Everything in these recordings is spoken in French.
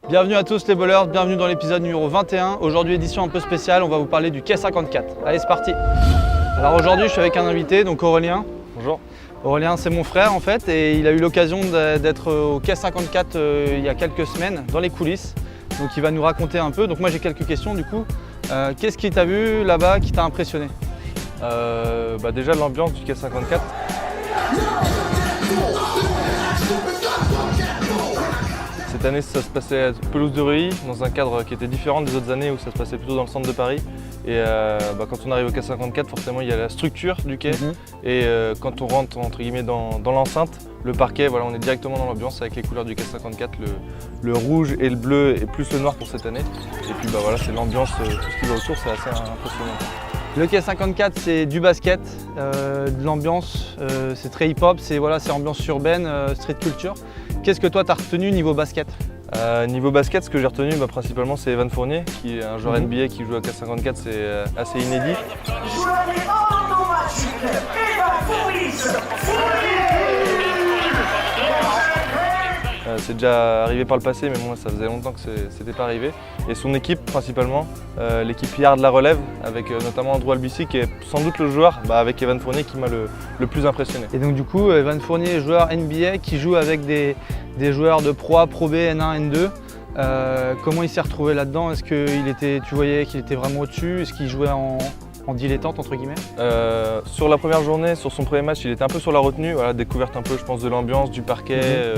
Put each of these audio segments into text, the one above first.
Bienvenue à tous les bowlers, bienvenue dans l'épisode numéro 21. Aujourd'hui édition un peu spéciale, on va vous parler du quai 54. Allez, c'est parti. Alors aujourd'hui je suis avec un invité, donc Aurélien. Bonjour. Aurélien c'est mon frère en fait et il a eu l'occasion d'être au quai 54 il y a quelques semaines dans les coulisses. Donc il va nous raconter un peu. Donc moi j'ai quelques questions du coup. Qu'est-ce qui t'a vu là-bas qui t'a impressionné? Déjà l'ambiance du quai 54. Cette année ça se passait à Pelouse de Reuilly, dans un cadre qui était différent des autres années où ça se passait plutôt dans le centre de Paris. Et quand on arrive au quai 54, forcément il y a la structure du quai. Et quand on rentre entre guillemets dans l'enceinte, le parquet, voilà, on est directement dans l'ambiance avec les couleurs du quai 54, le rouge et le bleu et plus le noir pour cette année. Et puis voilà, c'est l'ambiance, tout ce qui va autour, c'est assez impressionnant. Le quai 54 c'est du basket, de l'ambiance, c'est très hip-hop, c'est ambiance urbaine, street culture. Qu'est-ce que toi t'as retenu niveau basket? Niveau basket, ce que j'ai retenu principalement c'est Evan Fournier, qui est un joueur NBA qui joue à quai 54, c'est assez inédit. C'est déjà arrivé par le passé, mais moi ça faisait longtemps que c'était pas arrivé. Et son équipe principalement, l'équipe Yard la relève, avec notamment Andrew Albici qui est sans doute le joueur avec Evan Fournier qui m'a le plus impressionné. Et donc du coup, Evan Fournier, joueur NBA qui joue avec des joueurs de Pro A, Pro B, N1, N2. Comment il s'est retrouvé là-dedans? Est-ce que tu voyais qu'il était vraiment au-dessus? Est-ce qu'il jouait en dilettante entre guillemets? Sur la première journée, sur son premier match, il était un peu sur la retenue, voilà, découverte un peu je pense de l'ambiance, du parquet,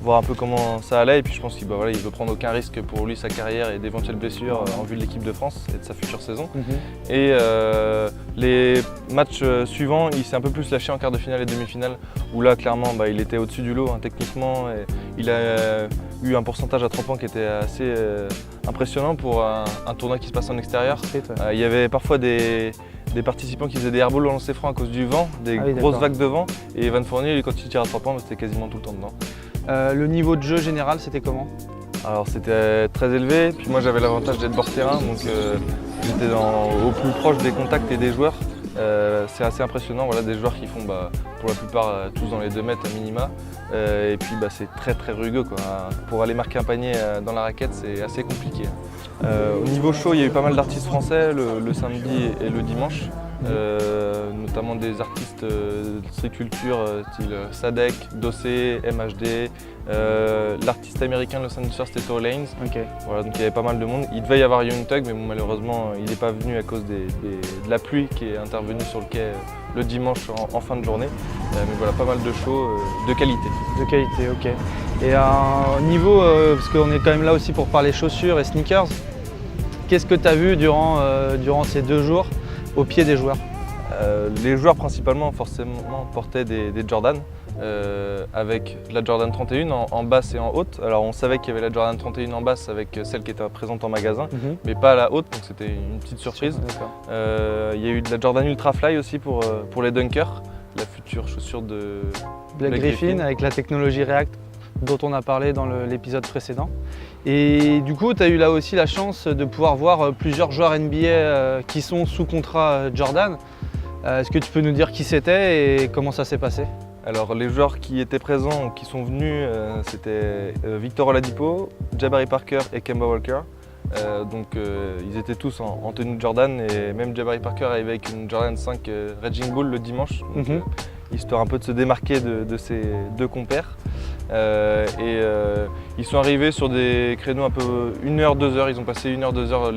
voir un peu comment ça allait. Et puis je pense qu'il veut prendre aucun risque pour lui, sa carrière et d'éventuelles blessures en vue de l'équipe de France et de sa future saison. Et les matchs suivants, il s'est un peu plus lâché en quart de finale et demi-finale, où là clairement il était au-dessus du lot techniquement. Et il a eu un pourcentage à 3 points qui était assez impressionnant pour un tournoi qui se passe en extérieur. Il y avait parfois des participants qui faisaient des airballs au lancer franc à cause du vent, des grosses vagues de vent. Et Evan Fournier, quand il tire à 3 points, c'était quasiment tout le temps dedans. Le niveau de jeu général, c'était comment? Alors c'était très élevé, puis moi j'avais l'avantage d'être bord terrain, donc j'étais au plus proche des contacts et des joueurs. C'est assez impressionnant, voilà, des joueurs qui font pour la plupart tous dans les 2 mètres à minima. Et puis c'est très très rugueux, quoi. Pour aller marquer un panier dans la raquette, c'est assez compliqué. Au niveau show, il y a eu pas mal d'artistes français le samedi et le dimanche, notamment des artistes de street culture style Sadek, Dossé, MHD. L'artiste américain le samedi soir c'était Tory Lanez. Voilà, donc il y avait pas mal de monde. Il devait y avoir Young Thug, mais malheureusement il n'est pas venu à cause de la pluie qui est intervenue sur le quai le dimanche en fin de journée. Mais voilà, pas mal de shows de qualité. De qualité, ok. Et au niveau, parce qu'on est quand même là aussi pour parler chaussures et sneakers, qu'est-ce que tu as vu durant ces 2 jours au pied des joueurs? Les joueurs principalement forcément portaient des Jordan avec la Jordan 31 en basse et en haute. Alors on savait qu'il y avait la Jordan 31 en basse avec celle qui était présente en magasin, mais pas à la haute, donc c'était une petite surprise. Il y a eu de la Jordan Ultra Fly aussi pour les dunkers, la future chaussure de Blake Griffin avec la technologie React dont on a parlé dans l'épisode précédent. Et du coup, tu as eu là aussi la chance de pouvoir voir plusieurs joueurs NBA qui sont sous contrat Jordan. Est-ce que tu peux nous dire qui c'était et comment ça s'est passé? Alors les joueurs qui étaient présents ou qui sont venus, c'était Victor Oladipo, Jabari Parker et Kemba Walker. Ils étaient tous en tenue de Jordan et même Jabari Parker arrivait avec une Jordan 5 Raging Bull le dimanche, histoire un peu de se démarquer de ses 2 compères. Ils sont arrivés sur des créneaux un peu 1h, 2h, ils ont passé 1h, 2h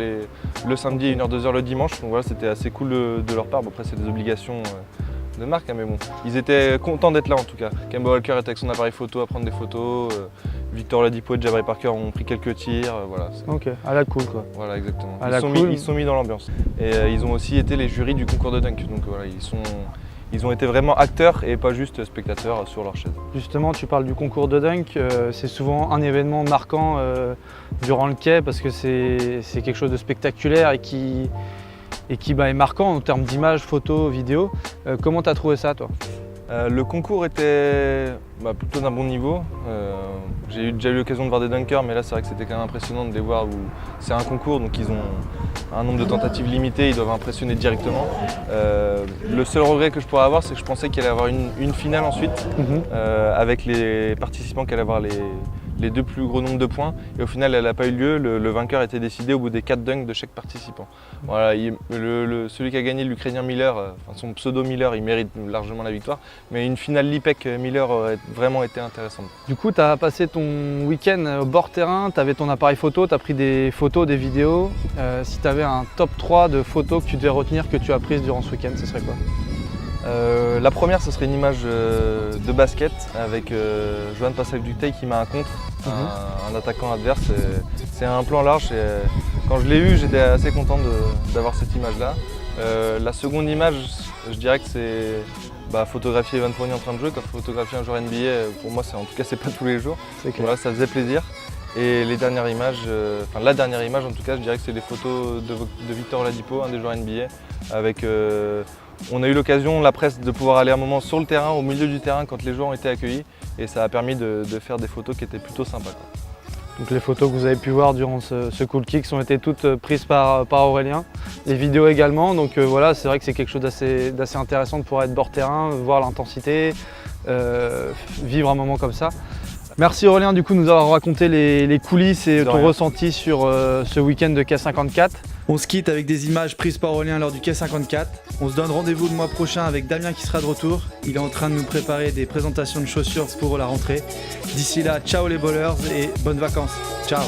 le samedi et 1h, 2h le dimanche, donc voilà, c'était assez cool de leur part. Bon, après c'est des obligations de marque, mais bon, ils étaient contents d'être là en tout cas. Kemba Walker était avec son appareil photo à prendre des photos, Victor Oladipo et Jabari Parker ont pris quelques tirs, voilà. Ok, à la cool quoi. Voilà, exactement. Ils sont mis dans l'ambiance. Et ils ont aussi été les jurys du concours de dunk, donc voilà, ils ont été vraiment acteurs et pas juste spectateurs sur leur chaise. Justement, tu parles du concours de dunk, c'est souvent un événement marquant durant le quai parce que c'est quelque chose de spectaculaire et qui est marquant en termes d'images, photos, vidéos. Comment tu as trouvé ça toi? Le concours était plutôt d'un bon niveau. J'ai déjà eu l'occasion de voir des dunkers, mais là c'est vrai que c'était quand même impressionnant de les voir où c'est un concours, donc ils ont un nombre de tentatives limité, ils doivent impressionner directement. Le seul regret que je pourrais avoir, c'est que je pensais qu'il allait y avoir une finale ensuite, avec les participants qui allaient avoir les 2 plus gros nombres de points. Et au final, elle n'a pas eu lieu. Le vainqueur était décidé au bout des 4 dunks de chaque participant. Voilà, celui qui a gagné, l'Ukrainien Miller, son pseudo Miller, il mérite largement la victoire. Mais une finale Lipek Miller aurait vraiment été intéressante. Du coup, tu as passé ton week-end au bord terrain, tu avais ton appareil photo, tu as pris des photos, des vidéos. Si tu avais un top 3 de photos que tu devais retenir que tu as prises durant ce week-end, ce serait quoi? La première, ce serait une image de basket avec Johan Passac-Dutheil qui met un contre, un attaquant adverse. C'est un plan large et quand je l'ai eu, j'étais assez content d'avoir cette image-là. La seconde image, je dirais que c'est photographier Evan Fournier en train de jouer. Quand photographier un joueur NBA, pour moi, en tout cas, c'est pas tous les jours. Voilà, ça faisait plaisir. Et les dernières images, la dernière image en tout cas, je dirais que c'est les photos de Victor Oladipo, un des joueurs NBA, avec on a eu l'occasion, la presse, de pouvoir aller un moment sur le terrain, au milieu du terrain, quand les joueurs ont été accueillis. Et ça a permis de faire des photos qui étaient plutôt sympas, quoi. Donc les photos que vous avez pu voir durant ce Cool Kicks ont été toutes prises par Aurélien. Les vidéos également. Donc voilà, c'est vrai que c'est quelque chose d'assez intéressant de pouvoir être bord terrain, voir l'intensité, vivre un moment comme ça. Merci Aurélien du coup de nous avoir raconté les coulisses et ton ressenti sur ce week-end de K54. On se quitte avec des images prises par Aurélien lors du K54. On se donne rendez-vous le mois prochain avec Damien qui sera de retour. Il est en train de nous préparer des présentations de chaussures pour la rentrée. D'ici là, ciao les bowlers et bonnes vacances. Ciao.